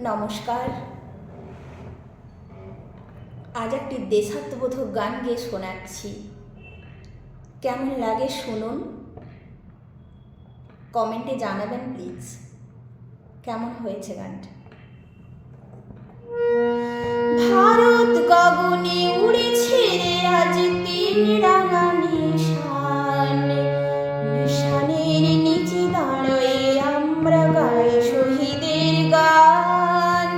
নমস্কার। আজ একটি দেশাত্মবোধক গান গেয়ে শোনাচ্ছি। কেমন লাগে শুনুন, কমেন্টে জানাবেন প্লিজ কেমন হয়েছে গানটা। ভারত গগনে উড়েছে রে আজ তিন রাঙা নিশান, নিশানের নিচে দাঁড়ায়ে আমরা গাই শহীদের গান,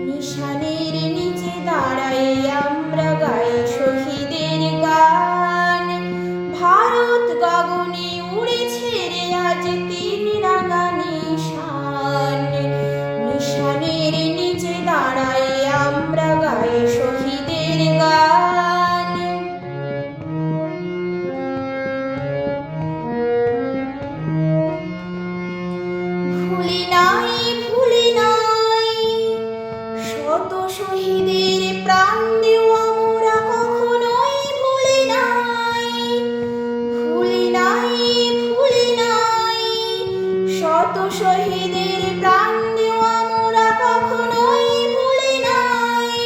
নিশানের নিচে দাঁড়ায়ে আমরা গাই শহীদের গান। ভারত গগনে উড়েছে রে আজ তিন রাঙা নিশান, নিশানের নিচে দাঁড়ায়ে আমরা গাই শহীদের গান। ভুলি নাই শত শহীদের প্রাণ দেওয়া মোরা কখনোই ভুলি নাই, ভুলি নাই শত শহীদের প্রাণ দেওয়া মোরা কখনোই ভুলি নাই।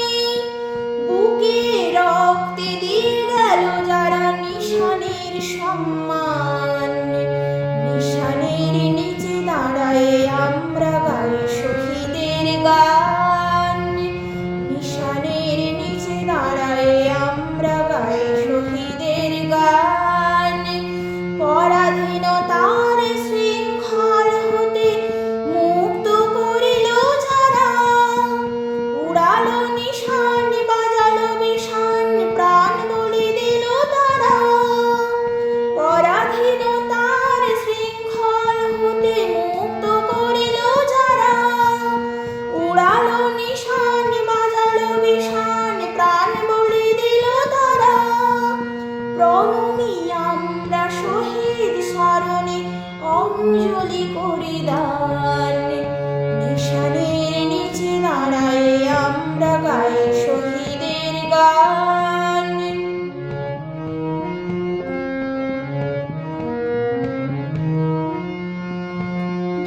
বুকে রক্তে দিয়ে গেল যারা নিশানের সম্মান, নিশানের নিচে দাঁড়ায়ে আমরা গাই শহীদের গান, নিশানের নিচে দাঁড়ায়ে আমরা গাই শহীদের গান। পরাধীনতার শৃঙ্খল হতে মুক্ত করিল যারা, উড়ালো নিশান বাজালো বিশান প্রাণ বলি দিল তারা। পরাধীনতার শৃঙ্খল হতে মুক্ত করিল যারা, উড়ালো নিশান বাজালো বিশান প্রাণ বলি দিল তারা। প্রণমী আমরা শহীদ স্মরণে অঞ্জলি করি দান, নিশানের নিচে দাঁড়ায়ে আমরা গাই শহীদের গান।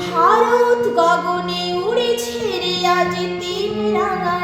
ভারত গগনে উড়েছে রে আজ তিন রাঙা